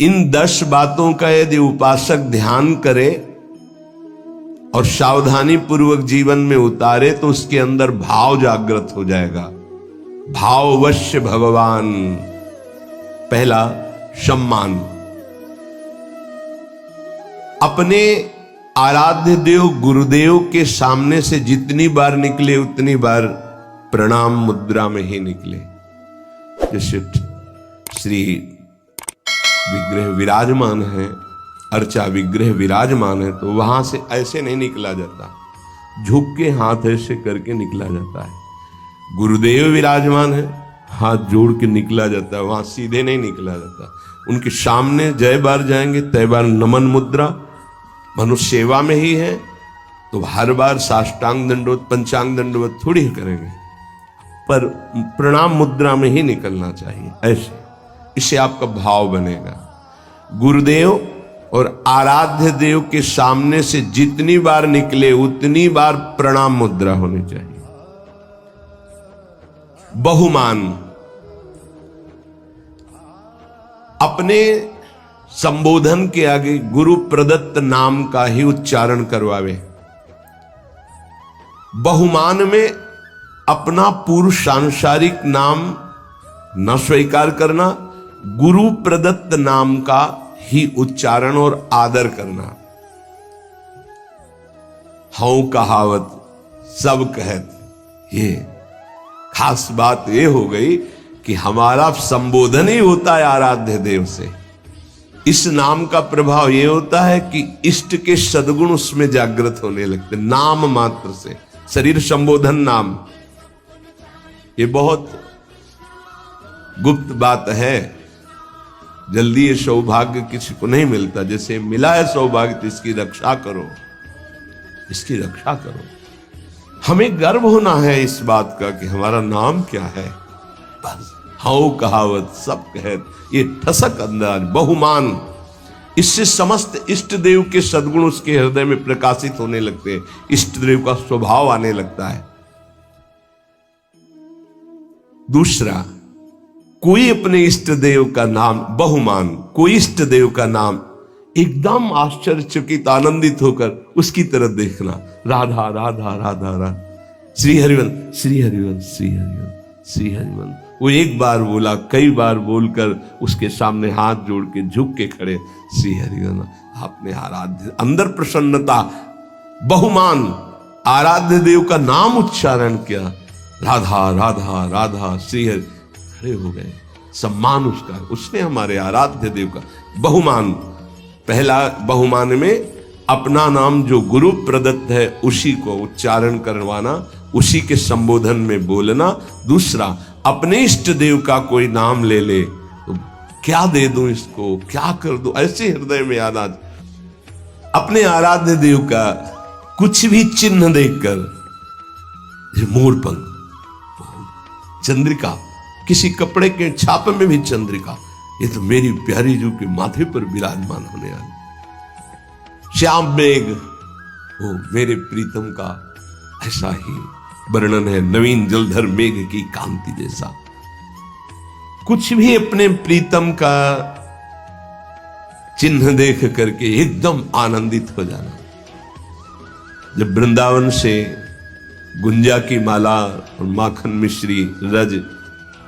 इन 10 बातों का यदि उपासक ध्यान करे और सावधानी पूर्वक जीवन में उतारे तो उसके अंदर भाव जागृत हो जाएगा। भाववश्य भगवान। पहला, सम्मान। अपने आराध्य देव गुरुदेव के सामने से जितनी बार निकले उतनी बार प्रणाम मुद्रा में ही निकले। जैसे श्री विग्रह विराजमान है, अर्चा विग्रह विराजमान है, तो वहां से ऐसे नहीं निकला जाता, झुक के हाथ ऐसे करके निकला जाता है। गुरुदेव विराजमान है, हाथ जोड़ के निकला जाता है, वहां सीधे नहीं निकला जाता। उनके सामने जय बार जाएंगे तय बार नमन मुद्रा। मनुष्य सेवा में ही है तो हर बार साष्टांग दंडवत पंचांग दंडवत थोड़ी करेंगे, पर प्रणाम मुद्रा में ही निकलना चाहिए ऐसे। इससे आपका भाव बनेगा। गुरुदेव और आराध्य देव के सामने से जितनी बार निकले उतनी बार प्रणाम मुद्रा होनी चाहिए। बहुमान। अपने संबोधन के आगे गुरु प्रदत्त नाम का ही उच्चारण करवावे। बहुमान में अपना पूर्व सांसारिक नाम न स्वीकार करना, गुरु प्रदत्त नाम का ही उच्चारण और आदर करना। हूं कहावत सब कहत, ये खास बात ये हो गई कि हमारा संबोधन ही होता है आराध्य देव से। इस नाम का प्रभाव यह होता है कि इष्ट के सद्गुण उसमें जागृत होने लगते, नाम मात्र से। शरीर संबोधन नाम, ये बहुत गुप्त बात है, जल्दी ये सौभाग्य किसी को नहीं मिलता। जैसे मिला है सौभाग्य तो इसकी रक्षा करो, इसकी रक्षा करो। हमें गर्व होना है इस बात का कि हमारा नाम क्या है। बस हाउ कहावत सब कहत, ये ठसक अंदाज बहुमान। इससे समस्त इष्ट देव के सद्गुण उसके हृदय में प्रकाशित होने लगते हैं, इष्ट देव का स्वभाव आने लगता है। दूसरा, कोई अपने इष्ट देव का नाम बहुमान, कोई इष्ट देव का नाम एकदम आश्चर्यचकित आनंदित होकर उसकी तरफ देखना। राधा राधा राधा राधा, श्री हरिवंश श्री हरिवंश श्री हरिवंश श्री हरिवंश। वो एक बार बोला, कई बार बोलकर उसके सामने हाथ जोड़ के झुक के खड़े, श्री हरिवंश। आपने आराध्य, अंदर प्रसन्नता, बहुमान, आराध्य देव का नाम उच्चारण किया। राधा राधा राधा श्री हरि, खड़े हो गए। सम्मान उसका, उसने हमारे आराध्य देव का बहुमान। पहला बहुमान में अपना नाम जो गुरु प्रदत्त है उसी को उच्चारण करवाना, उसी के संबोधन में बोलना। दूसरा, अपने इष्ट देव का कोई नाम ले ले तो क्या दे दूं इसको, क्या कर दूं, ऐसे हृदय में आना। अपने आराध्य देव का कुछ भी चिन्ह देखकर, मोरपंख, चंद्रिका, किसी कपड़े के छाप में भी चंद्रिका, ये तो मेरी प्यारी जू के माथे पर विराजमान होने वाली। श्याम मेघ, वो मेरे प्रीतम का ऐसा ही वर्णन है, नवीन जलधर मेघ की कांति जैसा। कुछ भी अपने प्रीतम का चिन्ह देख करके एकदम आनंदित हो जाना। जब वृंदावन से गुंजा की माला और माखन मिश्री रज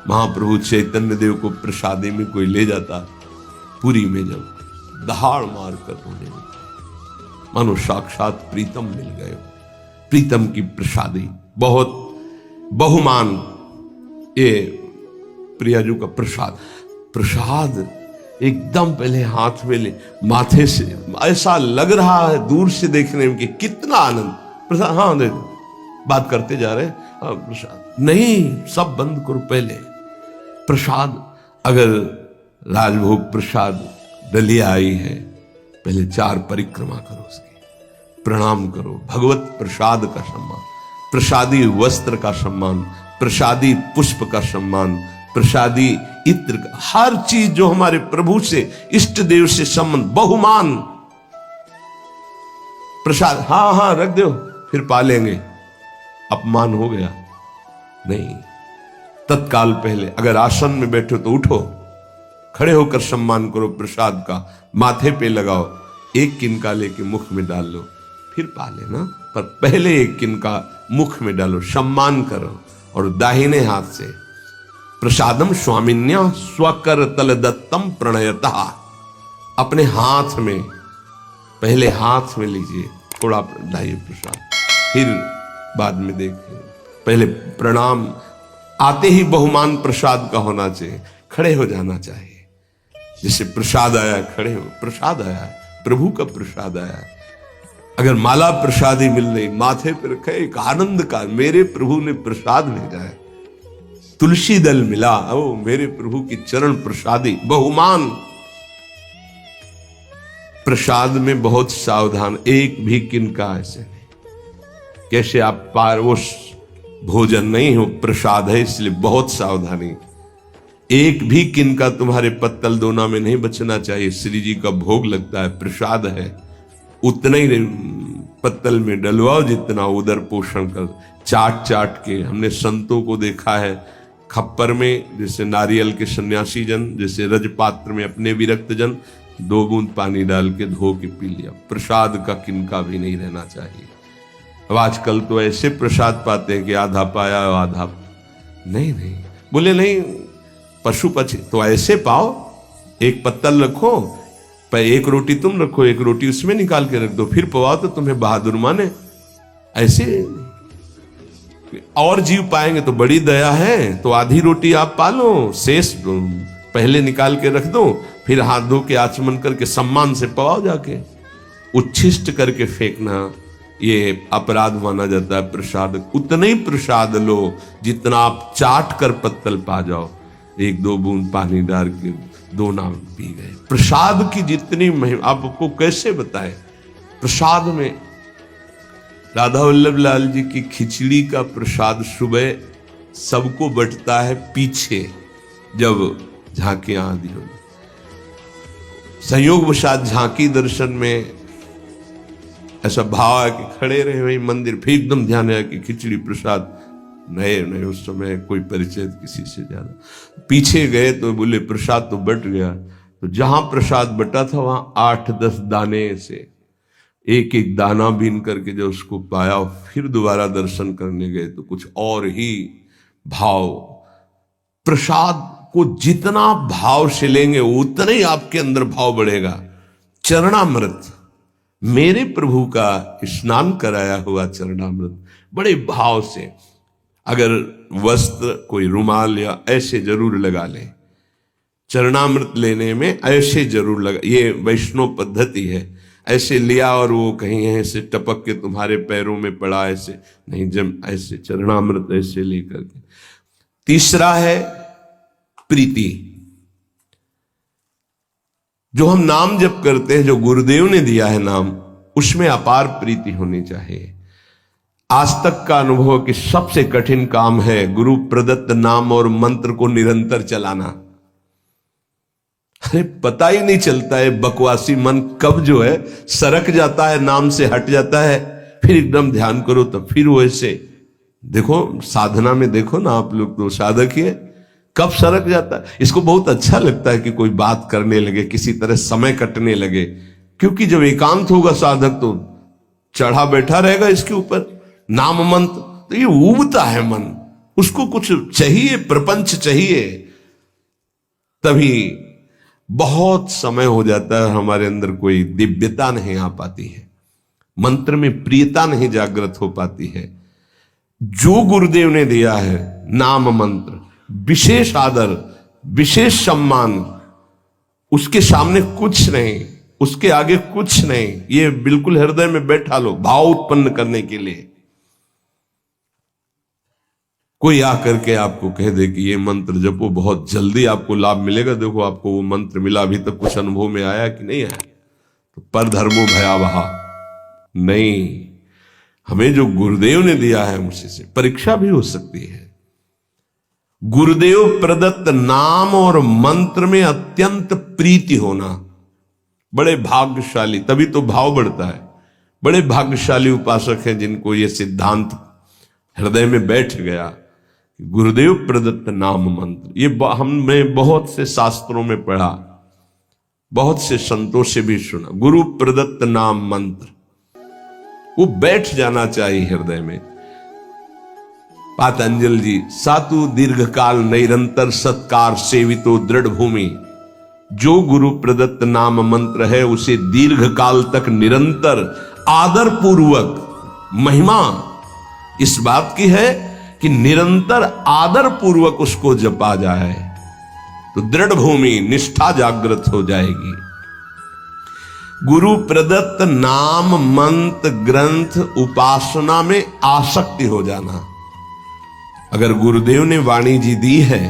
महाप्रभु चैतन्य देव को प्रसादी में कोई ले जाता, पुरी में जब दहाड़ मार कर रोने लगे, मानो साक्षात प्रीतम मिल गए। प्रीतम की प्रसादी बहुत बहुमान। ये प्रियाजू का प्रसाद, प्रसाद एकदम पहले हाथ में ले, माथे से ऐसा लग रहा है दूर से देखने में कि कितना आनंद। प्रसाद, हाँ दे दो, बात करते जा रहे हैं, हाँ प्रसाद नहीं, सब बंद करो। पहले प्रसाद, अगर राजभोग प्रसाद डलिया आई है, पहले 4 परिक्रमा करो उसकी, प्रणाम करो। भगवत प्रसाद का सम्मान, प्रसादी वस्त्र का सम्मान, प्रसादी पुष्प का सम्मान, प्रसादी इत्र का, हर चीज जो हमारे प्रभु से इष्ट देव से संबंध, बहुमान। प्रसाद हाँ हाँ रख दो, फिर पालेंगे, अपमान हो गया नहीं। तत्काल पहले अगर आसन में बैठो तो उठो, खड़े होकर सम्मान करो प्रसाद का, माथे पे लगाओ, एक किनका लेके मुख में डाल लो, फिर पा लेना, पर पहले एक किनका मुख में डालो, सम्मान करो। और दाहिने हाथ से प्रसादम स्वामिन्या स्वकर तल दत्तम प्रणयता, अपने हाथ में, पहले हाथ में लीजिए, थोड़ा लाइए प्रसाद, फिर बाद में देखिए। पहले प्रणाम, आते ही बहुमान प्रसाद का होना चाहिए, खड़े हो जाना चाहिए। जैसे प्रसाद आया, खड़े हो, प्रसाद आया, प्रभु का प्रसाद आया। अगर माला प्रसादी मिल रही, माथे पर रखे, एक आनंद का, मेरे प्रभु ने प्रसाद भेजा है, तुलसी दल मिला, ओ मेरे प्रभु की चरण प्रसादी, बहुमान। प्रसाद में बहुत सावधान, एक भी किनका ऐसे नहीं, कैसे आप पारवश भोजन नहीं हो, प्रसाद है इसलिए बहुत सावधानी। एक भी किनका तुम्हारे पत्तल दोना में नहीं बचना चाहिए। श्री जी का भोग लगता है, प्रसाद है, उतना ही पत्तल में डलवाओ जितना उदर पोषण कर। चाट चाट के हमने संतों को देखा है, खप्पर में जैसे नारियल के सन्यासी जन, जैसे रजपात्र में अपने विरक्त जन, 2 बूंद पानी डाल के धो के पी लिया। प्रसाद का किनका भी नहीं रहना चाहिए। अब आजकल तो ऐसे प्रसाद पाते हैं कि आधा पाया आधा नहीं, बोले नहीं, पशु पक्षी तो ऐसे पाओ, एक पत्तल रखो, एक रोटी तुम रखो, एक रोटी उसमें निकाल के रख दो, फिर पवाओ तो तुम्हें बहादुर माने। ऐसे और जीव पाएंगे तो बड़ी दया है, तो आधी रोटी आप पालो, शेष पहले निकाल के रख दो, फिर हाथ धो के आचमन करके सम्मान से पवाओ जाके। उच्छिष्ट करके फेंकना ये अपराध माना जाता है। प्रसाद उतना ही प्रसाद लो जितना आप चाट कर पत्तल पा जाओ, 1-2 बूंद पानी डाल के 2 नाम पी गए। प्रसाद की जितनी महिमा आपको कैसे बताएं। प्रसाद में राधा वल्लभ लाल जी की खिचड़ी का प्रसाद सुबह सबको बंटता है, पीछे जब झांकियां आदि हो, संयोगवशात झांकी दर्शन में ऐसा भाव है कि खड़े रहे वही मंदिर, फिर एकदम ध्यान आया कि खिचड़ी प्रसाद नहीं, उस समय कोई परिचय किसी से ज्यादा। पीछे गए तो बोले प्रसाद तो बट गया, तो जहां प्रसाद बटा था वहां 8-10 दाने से एक एक दाना बीन करके जो उसको पाया, फिर दोबारा दर्शन करने गए तो कुछ और ही भाव। प्रसाद को जितना भाव से लेंगे उतना ही आपके अंदर भाव बढ़ेगा। चरणामृत, मेरे प्रभु का स्नान कराया हुआ चरणामृत बड़े भाव से, अगर वस्त्र कोई रुमाल या ऐसे जरूर लगा ले, चरणामृत लेने में ऐसे जरूर लगा, ये वैष्णव पद्धति है। ऐसे लिया और वो कहीं ऐसे टपक के तुम्हारे पैरों में पड़ा, ऐसे नहीं, जब ऐसे चरणामृत ऐसे लेकर के। तीसरा है प्रीति, जो हम नाम जप करते हैं, जो गुरुदेव ने दिया है नाम, उसमें अपार प्रीति होनी चाहिए। आज तक का अनुभव कि सबसे कठिन काम है गुरु प्रदत्त नाम और मंत्र को निरंतर चलाना। अरे पता ही नहीं चलता है, बकवासी मन कब जो है सरक जाता है, नाम से हट जाता है, फिर एकदम ध्यान करो तो फिर वैसे देखो, साधना में देखो ना, आप लोग तो साधक ही है, कब सरक जाता है। इसको बहुत अच्छा लगता है कि कोई बात करने लगे, किसी तरह समय कटने लगे, क्योंकि जब एकांत होगा साधक तो चढ़ा बैठा रहेगा इसके ऊपर नाम मंत्र, तो ये उबता है मन, उसको कुछ चाहिए, प्रपंच चाहिए, तभी बहुत समय हो जाता है, हमारे अंदर कोई दिव्यता नहीं आ पाती है, मंत्र में प्रियता नहीं जागृत हो पाती है। जो गुरुदेव ने दिया है नाम मंत्र, विशेष आदर, विशेष सम्मान, उसके सामने कुछ नहीं, उसके आगे कुछ नहीं, ये बिल्कुल हृदय में बैठा लो भाव उत्पन्न करने के लिए। कोई आकर के आपको कह दे कि ये मंत्र जपो, बहुत जल्दी आपको लाभ मिलेगा, देखो आपको वो मंत्र मिला, अभी तक कुछ अनुभव में आया कि नहीं आया, तो पर धर्मो भयावहा नहीं। हमें जो गुरुदेव ने दिया है उसी से परीक्षा भी हो सकती है। गुरुदेव प्रदत्त नाम और मंत्र में अत्यंत प्रीति होना बड़े भाग्यशाली, तभी तो भाव बढ़ता है। बड़े भाग्यशाली उपासक हैं जिनको ये सिद्धांत हृदय में बैठ गया, गुरुदेव प्रदत्त नाम मंत्र, ये हमने बहुत से शास्त्रों में पढ़ा, बहुत से संतों से भी सुना। गुरु प्रदत्त नाम मंत्र वो बैठ जाना चाहिए हृदय में। पातंजल जी, सातु दीर्घकाल निरंतर सत्कार सेवितो दृढ़ भूमि, जो गुरु प्रदत्त नाम मंत्र है उसे दीर्घकाल तक निरंतर आदर पूर्वक, महिमा इस बात की है कि निरंतर आदर पूर्वक उसको जपा जाए तो दृढ़ भूमि निष्ठा जागृत हो जाएगी। गुरु प्रदत्त नाम मंत्र ग्रंथ उपासना में आसक्ति हो जाना। अगर गुरुदेव ने वाणी जी दी है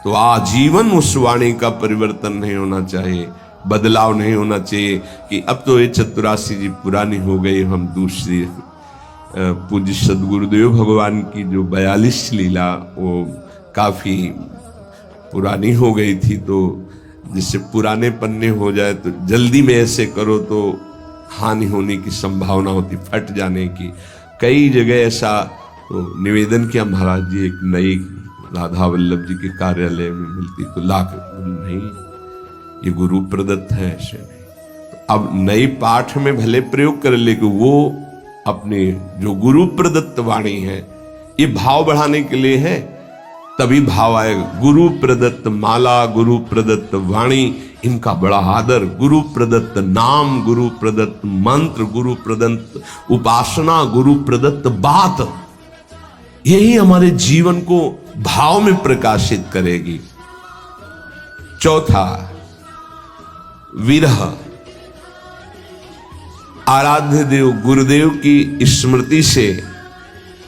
तो आजीवन उस वाणी का परिवर्तन नहीं होना चाहिए, बदलाव नहीं होना चाहिए कि अब तो ये 84 जी पुरानी हो गई, हम दूसरी। पूज्य सदगुरुदेव भगवान की जो 42 लीला वो काफी पुरानी हो गई थी, तो जिससे पुराने पन्ने हो जाए तो जल्दी में ऐसे करो तो हानि होने की संभावना होती, फट जाने की। कई जगह ऐसा तो निवेदन किया महाराज जी, एक नई राधा वल्लभ जी के कार्यालय में मिलती तो लाख नहीं, ये गुरु प्रदत्त है, ऐसे नहीं। तो अब नई पाठ में भले प्रयोग कर, लेकिन वो अपने जो गुरु प्रदत्त वाणी है, ये भाव बढ़ाने के लिए है, तभी भाव आएगा। गुरु प्रदत्त माला, गुरु प्रदत्त वाणी, इनका बड़ा आदर। गुरु प्रदत्त नाम, गुरु प्रदत्त मंत्र, गुरु प्रदत्त उपासना, गुरु प्रदत्त बात, यही हमारे जीवन को भाव में प्रकाशित करेगी। चौथा, विरह। आराध्य देव गुरुदेव की स्मृति से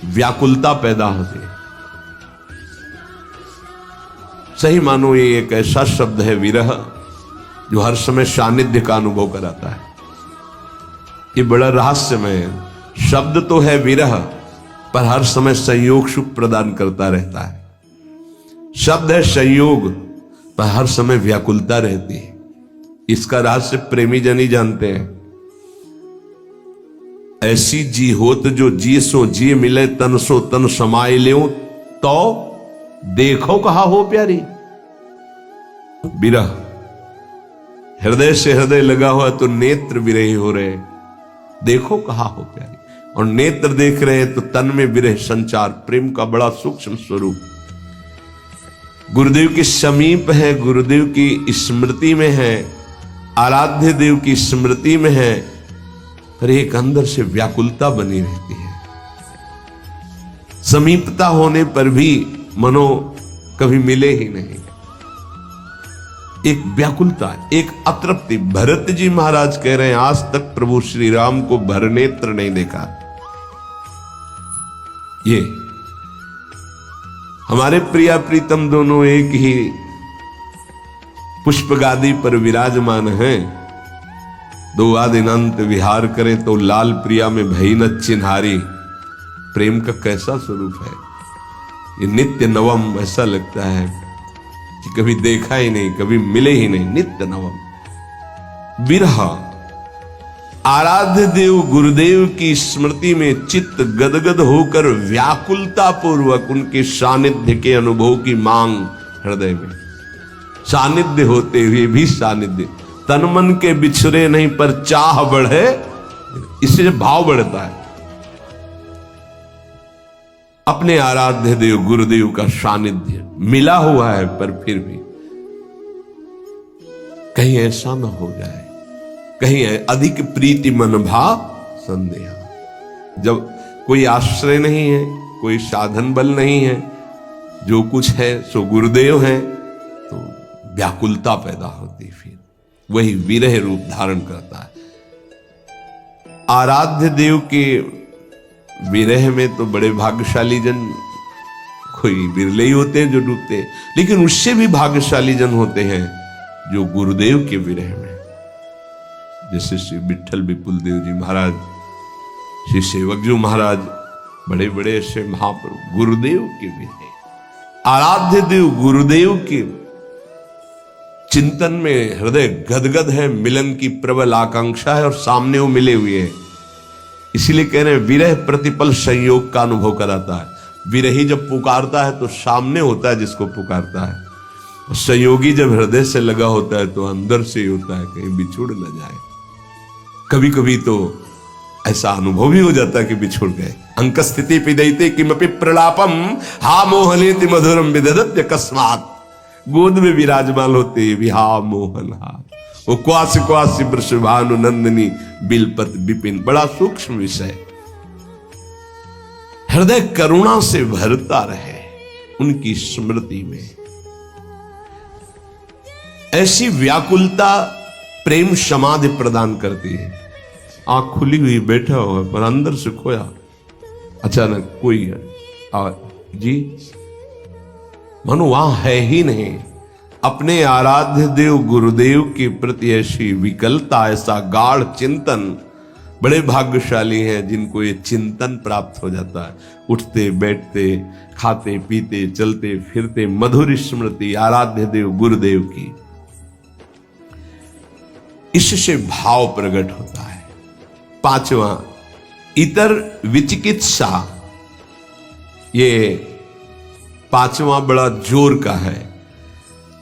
व्याकुलता पैदा होती है। सही मानो ये एक ऐसा शब्द है विरह जो हर समय सानिध्य का अनुभव कराता है। ये बड़ा रहस्यमय शब्द तो है विरह, पर हर समय संयोग सुख प्रदान करता रहता है। शब्द है संयोग, पर हर समय व्याकुलता रहती है। इसका रहस्य प्रेमी जन ही जानते हैं। ऐसी जी होत जो जी सो जी मिले, तन सो तन समाये ले, तो देखो कहा हो प्यारी। विरह हृदय से हृदय लगा हुआ तो नेत्र विरही हो रहे, देखो कहा हो प्यारी। और नेत्र देख रहे हैं तो तन में विरह संचार, प्रेम का बड़ा सूक्ष्म स्वरूप। गुरुदेव के समीप है, गुरुदेव की स्मृति में है, आराध्य देव की स्मृति में है, पर एक अंदर से व्याकुलता बनी रहती है। समीपता होने पर भी मनो कभी मिले ही नहीं, एक व्याकुलता, एक अतृप्ति। भरत जी महाराज कह रहे हैं, आज तक प्रभु श्री राम को भरनेत्र नहीं देखा। ये हमारे प्रिया प्रीतम दोनों एक ही पुष्प गादी पर विराजमान हैं। दो आदिनंत विहार करें तो लाल प्रिया में भई न चिन्हारी। प्रेम का कैसा स्वरूप है ये, नित्य नवम। ऐसा लगता है कि कभी देखा ही नहीं, कभी मिले ही नहीं, नित्य नवम। विरह। आराध्य देव गुरुदेव की स्मृति में चित्त गदगद होकर व्याकुलता पूर्वक उनके सानिध्य के अनुभव की मांग हृदय में। सानिध्य होते हुए भी सानिध्य, तन मन के बिछड़े नहीं पर चाह बढ़े, इससे भाव बढ़ता है। अपने आराध्य देव गुरुदेव का सानिध्य मिला हुआ है, पर फिर भी कहीं ऐसा न हो जाए, कहीं अधिक प्रीति मन भाव संदेह। जब कोई आश्रय नहीं है, कोई साधन बल नहीं है, जो कुछ है सो गुरुदेव है, तो व्याकुलता पैदा होती, फिर वही विरह रूप धारण करता है। आराध्य देव के विरह में तो बड़े भाग्यशाली जन, कोई बिरले ही होते हैं जो डूबते हैं, लेकिन उससे भी भाग्यशाली जन होते हैं जो गुरुदेव के विरह में, जैसे श्री विठल विपुल देव जी महाराज, श्री सेवकजू महाराज, बड़े बड़े ऐसे महाप्रभु गुरुदेव के विरह। आराध्य देव गुरुदेव के चिंतन में हृदय गदगद है, मिलन की प्रबल आकांक्षा है और सामने वो मिले हुए हैं। इसीलिए कह रहे हैं विरह प्रतिपल संयोग का अनुभव कराता है। विरही जब पुकारता है तो सामने होता है जिसको पुकारता है, और संयोगी जब हृदय से लगा होता है तो अंदर से ही होता है कहीं बिछुड़ न जाए। कभी कभी तो ऐसा अनुभव भी हो जाता है कि बिछुड़ गए। अंक स्थिति पिदयते किमपि प्रलापम हा मोहनेति मधुरम विदधत्य कस्मात्। गोद में विराजमान होते विहा मोहन हा, वो क्वास क्वास वृषभानु नंदिनी बिलपत विपिन। बड़ा सूक्ष्म विषय। हृदय करुणा से भरता रहे उनकी स्मृति में। ऐसी व्याकुलता प्रेम समाधि प्रदान करती है। आंख खुली हुई बैठा हुआ पर अंदर से खोया, अचानक कोई जी मानो वहां है ही नहीं। अपने आराध्य देव गुरुदेव के प्रति ऐसी विकलता, ऐसा गाढ़ चिंतन। बड़े भाग्यशाली हैं जिनको ये चिंतन प्राप्त हो जाता है। उठते बैठते, खाते पीते, चलते फिरते मधुर स्मृति आराध्य देव गुरुदेव की। इससे भाव प्रकट होता है। पांचवा, इतर विचिकित्सा। ये पांचवा बड़ा जोर का है।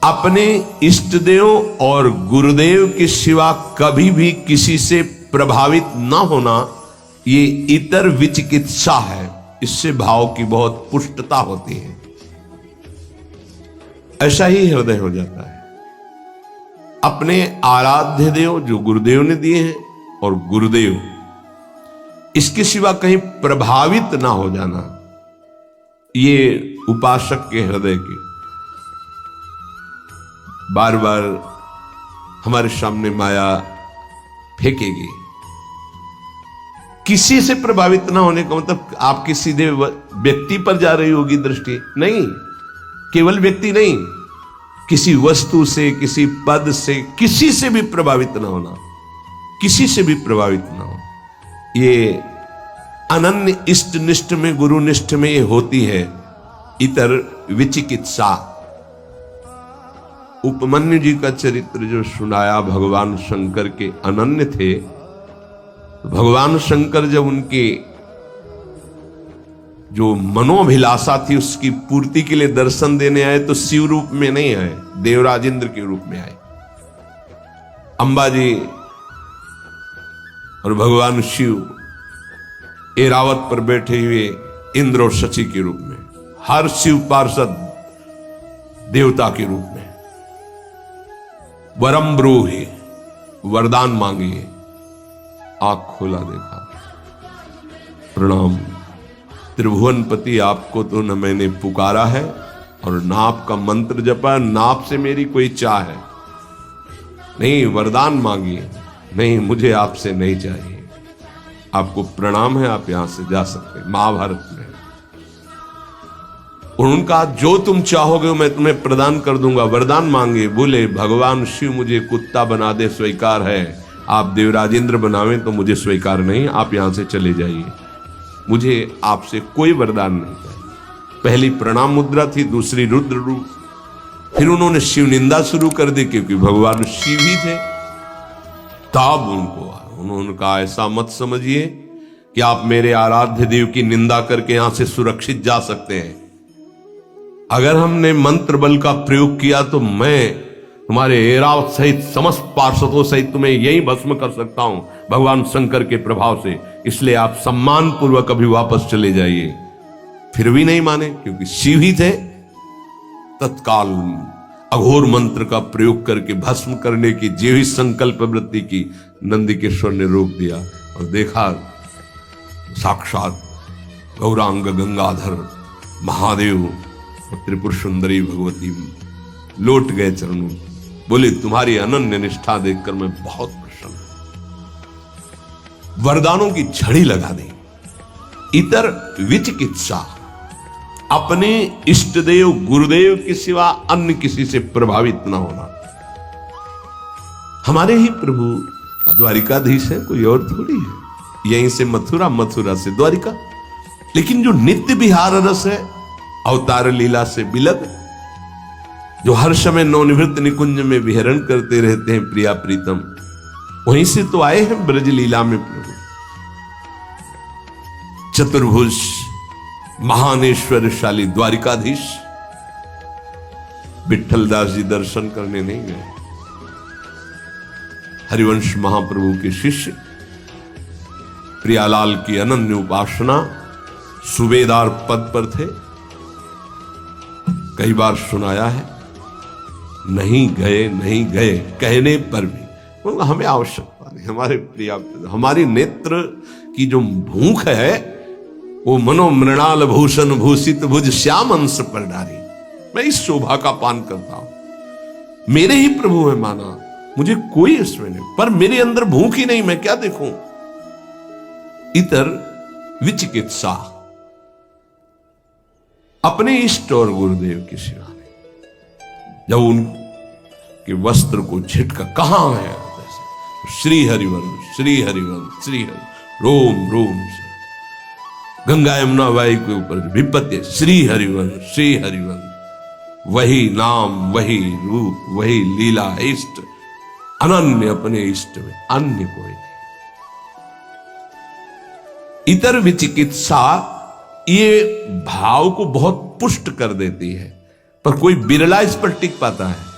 अपने इष्ट देव और गुरुदेव के सिवा कभी भी किसी से प्रभावित ना होना, ये इतर विचिकित्सा है। इससे भाव की बहुत पुष्टता होती है। ऐसा ही हृदय हो जाता है। अपने आराध्य देव जो गुरुदेव ने दिए हैं और गुरुदेव, इसके सिवा कहीं प्रभावित ना हो जाना, ये उपासक के हृदय की बार बार हमारे सामने माया फेंकेगी। किसी से प्रभावित ना होने का मतलब आपकी सीधे व्यक्ति पर जा रही होगी दृष्टि, नहीं। केवल व्यक्ति नहीं, किसी वस्तु से, किसी पद से, किसी से भी प्रभावित ना होना, किसी से भी प्रभावित ना हो। ये अनन्य इष्ट निष्ठ में, गुरु निष्ठ में ये होती है इतर विचिकित्सा। उपमन्यु जी का चरित्र जो सुनाया, भगवान शंकर के अनन्य थे। भगवान शंकर जब उनके जो मनोभिलाषा थी उसकी पूर्ति के लिए दर्शन देने आए तो शिव रूप में नहीं आए, देवराज इंद्र के रूप में आए। अंबा जी और भगवान शिव एरावत पर बैठे हुए इंद्र और शची के रूप में, हर शिव पार्षद देवता के रूप में। वरम ब्रूहि, वरदान मांगिए। आंख खोला, देखा, प्रणाम त्रिभुवनपति, आपको तो न मैंने पुकारा है और ना आपका मंत्र जपा, ना आपसे मेरी कोई चाह है। नहीं, वरदान मांगिए। नहीं, मुझे आपसे नहीं चाहिए। आपको प्रणाम है, आप यहां से जा सकते हैं। महाभारत में उनका जो तुम चाहोगे मैं तुम्हें प्रदान कर दूंगा। वरदान मांगे। बोले भगवान शिव मुझे कुत्ता बना दे स्वीकार है, आप देवराज इंद्र बनावें तो मुझे स्वीकार नहीं, आप यहां से चले जाइए, मुझे आपसे कोई वरदान नहीं चाहिए। पहली प्रणाम मुद्रा थी, दूसरी रुद्र रूप। फिर उन्होंने शिव निंदा शुरू कर दी क्योंकि भगवान शिव ही थे। तब उन्होंने कहा ऐसा मत समझिए कि आप मेरे आराध्य देव की निंदा करके यहां से सुरक्षित जा सकते हैं। अगर हमने मंत्र बल का प्रयोग किया तो मैं तुम्हारे ऐरावत सहित समस्त पार्षदों सहित तुम्हें यही भस्म कर सकता हूं भगवान शंकर के प्रभाव से, इसलिए आप सम्मान पूर्वक अभी वापस चले जाइए। फिर भी नहीं माने क्योंकि शिव ही थे। तत्काल अघोर मंत्र का प्रयोग करके भस्म करने की जो ही संकल्प वृत्ति की नंदिकेश्वर ने रोक दिया और देखा साक्षात गौरांग गंगाधर महादेव और त्रिपुर सुंदरी भगवती लौट गए चरणों। बोले तुम्हारी अनन्य निष्ठा देखकर मैं बहुत प्रसन्न हूं। वरदानों की झड़ी लगा दी। इतर विचिकित्सा, अपने इष्ट देव गुरुदेव के सिवा अन्य किसी से प्रभावित ना होना। हमारे ही प्रभु द्वारिकाधीश है, कोई और थोड़ी है। यहीं से मथुरा, मथुरा से द्वारिका। लेकिन जो नित्य विहार रस है, अवतार लीला से बिलग, जो हर समय नवनिवृत्त निकुंज में विहरण करते रहते हैं प्रिया प्रीतम, वहीं से तो आए हैं ब्रज लीला में प्रभु। चतुर्भुज महानेश्वरशाली द्वारिकाधीश विठलदास जी दर्शन करने नहीं गए। हरिवंश महाप्रभु के शिष्य प्रियालाल की अनन्य उपासना सूबेदार पद पर थे। कई बार सुनाया है, नहीं गए कहने पर भी हमें आवश्यकता नहीं। हमारे प्रिया, हमारी नेत्र की जो भूख है वो मनो मृणाल भूषण भूषित भुज श्याम अंश पर डारी। मैं इस शोभा का पान करता हूं। मेरे ही प्रभु है माना, मुझे कोई इसमें नहीं, पर मेरे अंदर भूख ही नहीं, मैं क्या देखूं। इतर विचिकित्सा, अपने इष्ट और गुरुदेव की सेवा में। जब उनके वस्त्र को झिटका, कहां है श्री हरिवंश, श्री हरिवंश, श्री हरि, रोम रोम से गंगा यमुना वाई के ऊपर विपत्ति, श्री हरिवंश, श्री हरिवंश। वही नाम, वही रूप, वही लीला, इष्ट अनन्य, अपने इष्ट में अन्य कोई नहीं। इतर विचिकित्सा ये भाव को बहुत पुष्ट कर देती है, पर कोई बिरला इस पर टिक पाता है।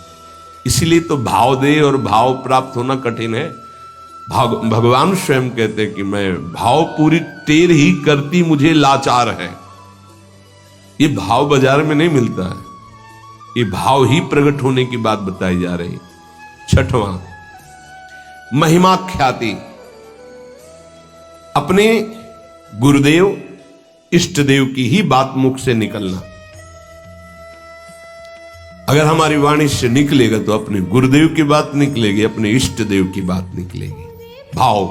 इसलिए तो भाव दे और भाव प्राप्त होना कठिन है। भगवान स्वयं कहते हैं कि मैं भाव पूरी टेर ही करती मुझे लाचार है। ये भाव बाजार में नहीं मिलता है, ये भाव ही प्रकट होने की बात बताई जा रही। छठवां, महिमा ख्याति, अपने गुरुदेव इष्ट देव की ही बात मुख से निकलना। अगर हमारी वाणी से निकलेगा तो अपने गुरुदेव की बात निकलेगी, अपने इष्ट देव की बात निकलेगी। भाव,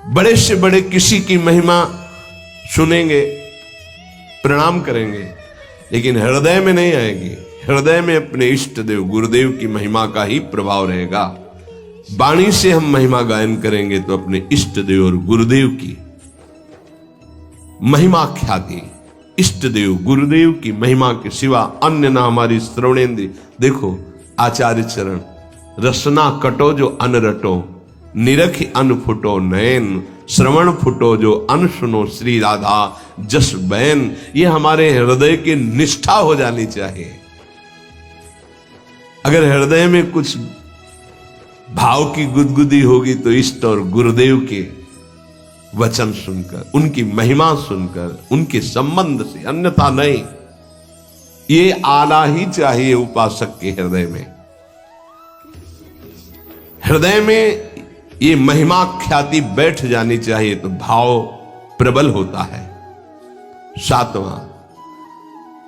बड़े से बड़े किसी की महिमा सुनेंगे, प्रणाम करेंगे, लेकिन हृदय में नहीं आएगी। हृदय में अपने इष्ट देव गुरुदेव की महिमा का ही प्रभाव रहेगा। वाणी से हम महिमा गायन करेंगे तो अपने इष्ट देव और गुरुदेव की महिमा ख्याति, इष्ट देव गुरुदेव की महिमा के सिवा अन्य ना हमारी श्रवणेन्द्रिय। देखो आचार्य चरण, रसना कटो जो अन रटो, निरख अन फुटो नयन, श्रवण फुटो जो अन सुनो श्री राधा जस बैन। ये हमारे हृदय की निष्ठा हो जानी चाहिए। अगर हृदय में कुछ भाव की गुदगुदी होगी तो इष्ट और गुरुदेव के वचन सुनकर, उनकी महिमा सुनकर, उनके संबंध से, अन्यथा नहीं। ये आना ही चाहिए उपासक के हृदय में। हृदय में ये महिमा ख्याति बैठ जानी चाहिए तो भाव प्रबल होता है। सातवां,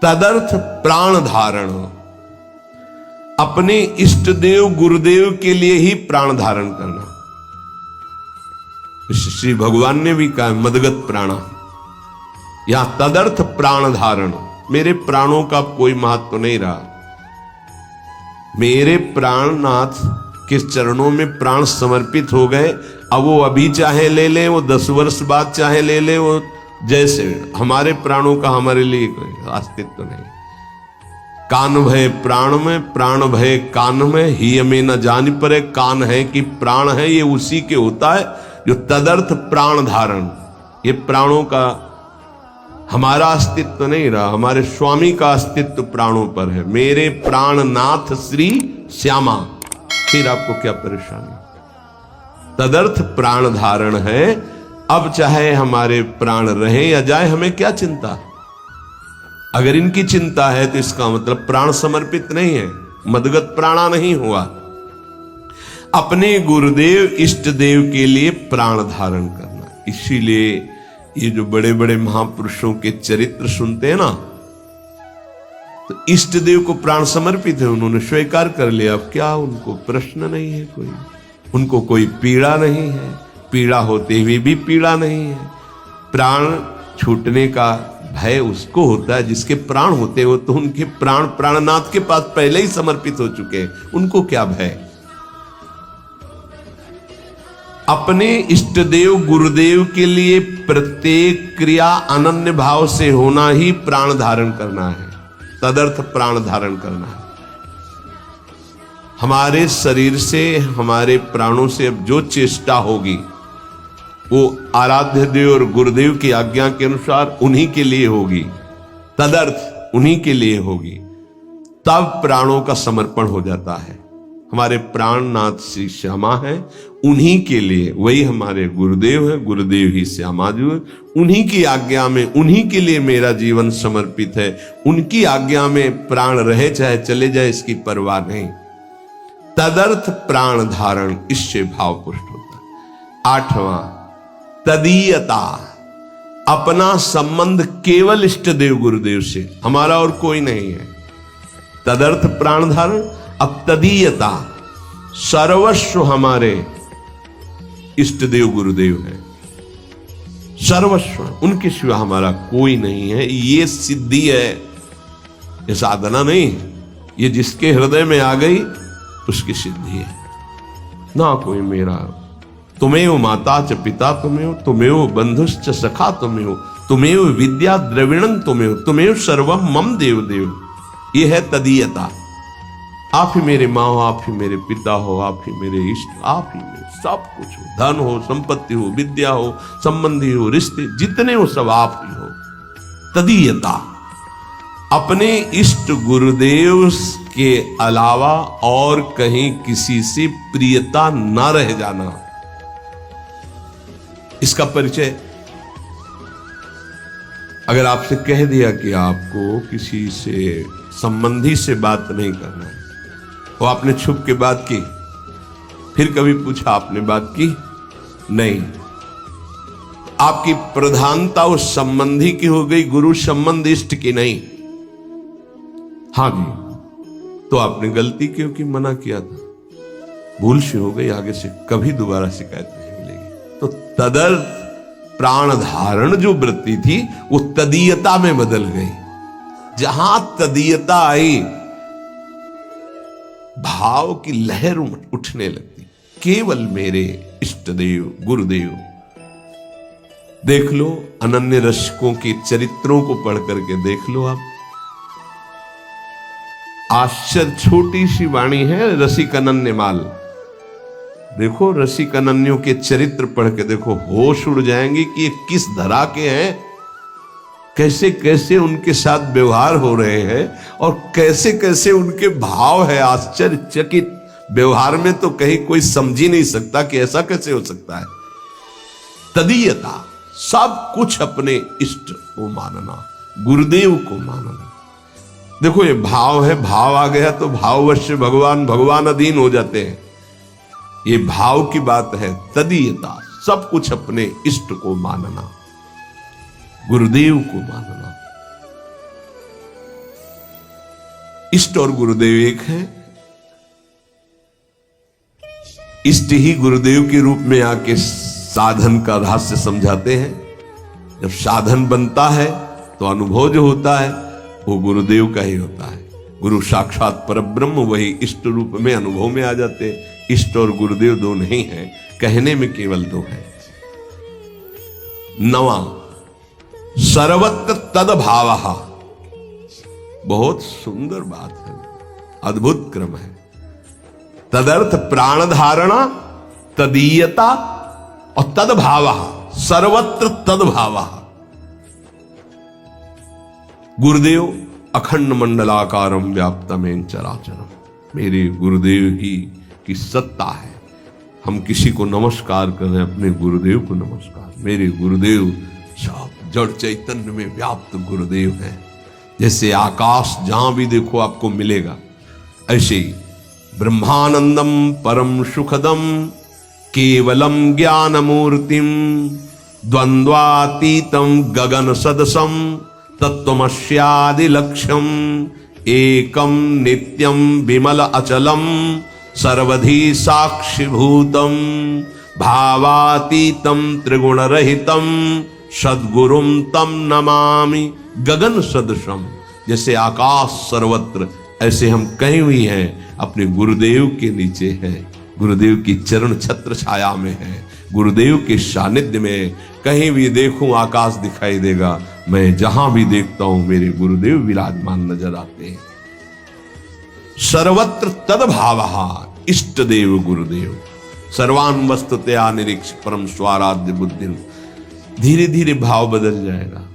तदर्थ प्राण धारण, अपने इष्ट देव गुरुदेव के लिए ही प्राण धारण करना। श्री भगवान ने भी कहा मदगत प्राणा, यहां तदर्थ प्राण धारण। मेरे प्राणों का कोई महत्व नहीं रहा। मेरे प्राणनाथ के चरणों में प्राण समर्पित हो गए। अब वो अभी चाहे ले ले, वो 10 वर्ष बाद चाहे ले ले, वो जैसे हमारे प्राणों का हमारे लिए कोई अस्तित्व नहीं। कान भय प्राण में, प्राण भय कान में, ही में न जान परे। कान है कि प्राण है, ये उसी के होता है जो तदर्थ प्राण धारण। ये प्राणों का हमारा अस्तित्व नहीं रहा, हमारे स्वामी का अस्तित्व प्राणों पर है। मेरे प्राणनाथ श्री श्यामा। फिर आपको क्या परेशानी? तदर्थ प्राण धारण है। अब चाहे हमारे प्राण रहे या जाए, हमें क्या चिंता? अगर इनकी चिंता है तो इसका मतलब प्राण समर्पित नहीं है, मदगत प्राणा नहीं हुआ। अपने गुरुदेव इष्ट देव के लिए प्राण धारण करना। इसीलिए ये जो बड़े बड़े महापुरुषों के चरित्र सुनते हैं ना, तो इष्ट देव को प्राण समर्पित है, उन्होंने स्वीकार कर लिया। अब क्या उनको प्रश्न नहीं है कोई, उनको कोई पीड़ा नहीं है, पीड़ा होते हुए भी पीड़ा नहीं है। प्राण छूटने का भय उसको होता है जिसके प्राण होते हो, तो उनके प्राण प्राणनाथ के पास पहले ही समर्पित हो चुके हैं, उनको क्या भय। अपने इष्ट देव गुरुदेव के लिए प्रत्येक क्रिया अनन्य भाव से होना ही प्राण धारण करना है, तदर्थ प्राण धारण करना है। हमारे शरीर से, हमारे प्राणों से अब जो चेष्टा होगी वो आराध्य देव और गुरुदेव की आज्ञा के अनुसार उन्हीं के लिए होगी, तदर्थ उन्हीं के लिए होगी, तब प्राणों का समर्पण हो जाता है। हमारे प्राणनाथ श्री श्यामा है, उन्हीं के लिए, वही हमारे गुरुदेव है, गुरुदेव ही श्यामा जी है। उन्हीं की आज्ञा में, उन्हीं के लिए मेरा जीवन समर्पित है। उनकी आज्ञा में प्राण रहे चाहे चले जाए, इसकी परवाह नहीं। तदर्थ प्राण धारण, इससे भाव पुष्ट होता है। 8वां तदीयता, अपना संबंध केवल इष्ट देव गुरुदेव से, हमारा और कोई नहीं है। तदर्थ प्राण धारण। अब तदीयता, सर्वस्व हमारे इष्ट देव गुरुदेव हैं, सर्वस्व, उनके सिवा हमारा कोई नहीं है। ये सिद्धि है, ये साधना नहीं, ये जिसके हृदय में आ गई उसकी सिद्धि है। ना कोई मेरा, तुमेव माता च पिता तुमेव, तुमेव बंधुश्च सखा तुमेव, तुमेव विद्या द्रविणं तुमेव, तुमेव सर्वम मम देव देव। ये है तदीयता। आप ही मेरे माँ हो, आप ही मेरे पिता हो, आप ही मेरे इष्ट, आप ही मेरे सब कुछ हो, धन हो, संपत्ति हो, विद्या हो, संबंधी हो, रिश्ते जितने हो सब आप ही हो। तदीयता, अपने इष्ट गुरुदेव के अलावा और कहीं किसी से प्रियता न रह जाना, इसका परिचय। अगर आपसे कह दिया कि आपको किसी से संबंधी से बात नहीं करना है, वो आपने छुप के बात की, फिर कभी पूछा आपने बात की नहीं, आपकी प्रधानता उस संबंधी की हो गई, गुरु संबंध इष्ट की नहीं, हाँ जी, तो आपने गलती क्योंकि मना किया था, भूल से हो गई, आगे से कभी दोबारा शिकायत नहीं मिलेगी। तो तदर्थ प्राण धारण जो वृत्ति थी वो तदीयता में बदल गई। जहां तदीयता आई, भाव की लहर उठने लगती, केवल मेरे इष्ट देव गुरुदेव। देख लो, अनन्य रसिकों के चरित्रों को पढ़ करके देख लो आप, आश्चर्य, छोटी सी वाणी है रसिक अनन्य माल। देखो रसिक अनन्यों के चरित्र पढ़ के देखो, होश उड़ जाएंगे कि ये किस धरा के हैं, कैसे कैसे उनके साथ व्यवहार हो रहे हैं और कैसे कैसे उनके भाव है। आश्चर्यचकित व्यवहार में तो कहीं कोई समझ ही नहीं सकता कि ऐसा कैसे हो सकता है। तदीयता, सब कुछ अपने इष्ट को मानना, गुरुदेव को मानना। देखो ये भाव है, भाव आ गया तो भाववश भगवान, भगवान अधीन हो जाते हैं, ये भाव की बात है। तदीयता, सब कुछ अपने इष्ट को मानना, गुरुदेव को मानना। इष्ट और गुरुदेव एक है। इष्ट ही गुरुदेव के रूप में आके साधन का रहस्य समझाते हैं। जब साधन बनता है तो अनुभव जो होता है वो गुरुदेव का ही होता है। गुरु साक्षात परब्रह्म, वही इष्ट रूप में अनुभव में आ जाते हैं। इष्ट और गुरुदेव दो नहीं है, कहने में केवल दो है। 9वां सर्वत्र तदभावः, बहुत सुंदर बात है, अद्भुत क्रम है। तदर्थ प्राण धारणा, तदीयता और तदभावः, सर्वत्र तदभावः। गुरुदेव अखंड मंडलाकारम व्याप्तमेन चराचरम, मेरे गुरुदेव ही की सत्ता है। हम किसी को नमस्कार कर रहे हैं, अपने गुरुदेव को नमस्कार। मेरे गुरुदेव सब जड़ चैतन्य में व्याप्त गुरुदेव हैं। जैसे आकाश जहां भी देखो आपको मिलेगा, ऐसे ही ब्रह्मानंदम परम सुखदम केवलम ज्ञान मूर्तिम द्वंद्वातीतम गगन सदसम तत्वमस्यादि लक्ष्यम एकम नित्यम विमल अचलम सर्वधि साक्षिभूतम भावातीतम त्रिगुण रहितम सद्गुरुम तम नमामि। गगन सदृशम, जैसे आकाश सर्वत्र, ऐसे हम कहीं भी हैं अपने गुरुदेव के नीचे हैं, गुरुदेव की चरण छत्र छाया में है, गुरुदेव के सानिध्य में। कहीं भी देखूं आकाश दिखाई देगा, मैं जहां भी देखता हूं मेरे गुरुदेव विराजमान नजर आते हैं। सर्वत्र तदभावः, इष्ट देव गुरुदेव। सर्वान वस्तुतया निरीक्ष परम स्वाराध्य बुद्धि। धीरे धीरे भाव बदल जाएगा,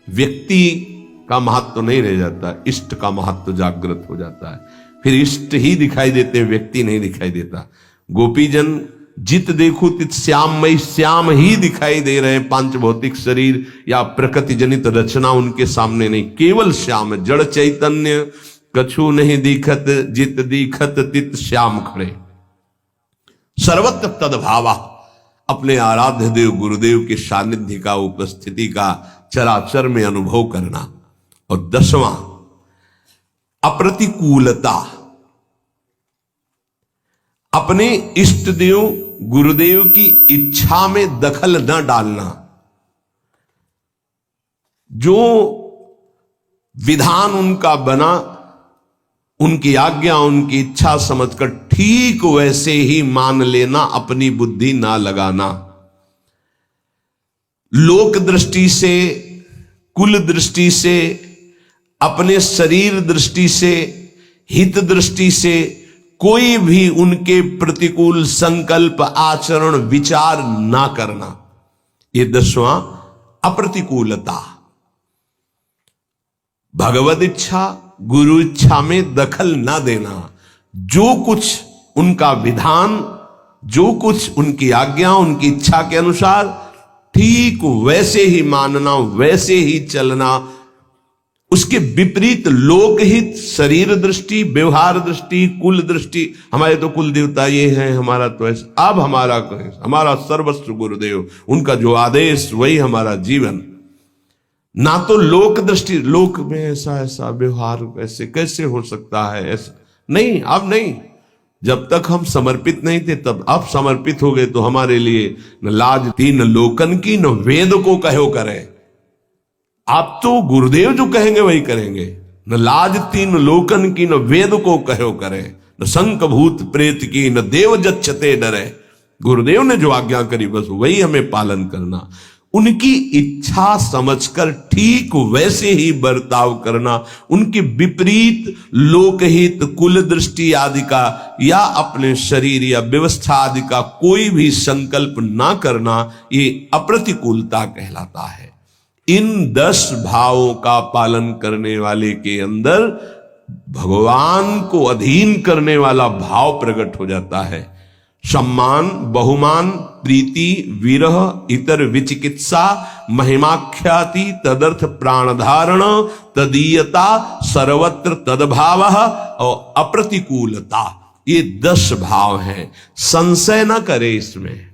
व्यक्ति का महत्व नहीं रह जाता, इष्ट का महत्व जागृत हो जाता है। फिर इष्ट ही दिखाई देते, व्यक्ति नहीं दिखाई देता। गोपीजन जित देखो तित श्याममय, श्याम ही दिखाई दे रहे हैं। पांच भौतिक शरीर या प्रकृति जनित रचना उनके सामने नहीं, केवल श्याम, जड़ चैतन्य कछु नहीं दिखत, जित दिखत तित श्याम खड़े। सर्वत्र तद्भावा, अपने आराध्य देव गुरुदेव के सानिध्य का, उपस्थिति का चराचर में अनुभव करना। और 10वां अप्रतिकूलता, अपने इष्ट देव गुरुदेव की इच्छा में दखल न डालना। जो विधान उनका बना, उनकी आज्ञा उनकी इच्छा समझकर ठीक वैसे ही मान लेना, अपनी बुद्धि ना लगाना। लोक दृष्टि से, कुल दृष्टि से, अपने शरीर दृष्टि से, हित दृष्टि से कोई भी उनके प्रतिकूल संकल्प, आचरण, विचार ना करना। ये 10वां अप्रतिकूलता। भगवद इच्छा, गुरु इच्छा में दखल ना देना। जो कुछ उनका विधान, जो कुछ उनकी आज्ञा, उनकी इच्छा के अनुसार ठीक वैसे ही मानना, वैसे ही चलना। उसके विपरीत लोकहित, शरीर दृष्टि, व्यवहार दृष्टि, कुल दृष्टि, हमारे तो कुल देवता ये हैं, हमारा तो ऐसा, अब हमारा सर्वस्व गुरुदेव, उनका जो आदेश वही हमारा जीवन। ना तो लोक दृष्टि, लोक में ऐसा ऐसा व्यवहार ऐसे कैसे हो सकता है, ऐसा नहीं, अब नहीं। जब तक हम समर्पित नहीं थे, तब अब समर्पित हो गए तो हमारे लिए न लाज थी, न लोकन की, न वेद को कहो करे। आप तो गुरुदेव जो कहेंगे वही करेंगे। न लाज थी, न लोकन की, न वेद को कहो करे, न शंक भूत प्रेत की, न देव जच्छते डरे। गुरुदेव ने जो आज्ञा करी बस वही हमें पालन करना। उनकी इच्छा समझकर ठीक वैसे ही बर्ताव करना। उनके विपरीत लोकहित, कुल दृष्टि आदि का या अपने शरीर या व्यवस्था आदि का कोई भी संकल्प ना करना, ये अप्रतिकूलता कहलाता है। इन 10 भावों का पालन करने वाले के अंदर भगवान को अधीन करने वाला भाव प्रकट हो जाता है। सम्मान, बहुमान, प्रीति, विरह, इतर विचिकित्सा, महिमाख्याति, तदर्थ प्राणधारण, तदीयता, सर्वत्र तद्भाव और अप्रतिकूलता, ये 10 भाव हैं। संशय न करे इसमें।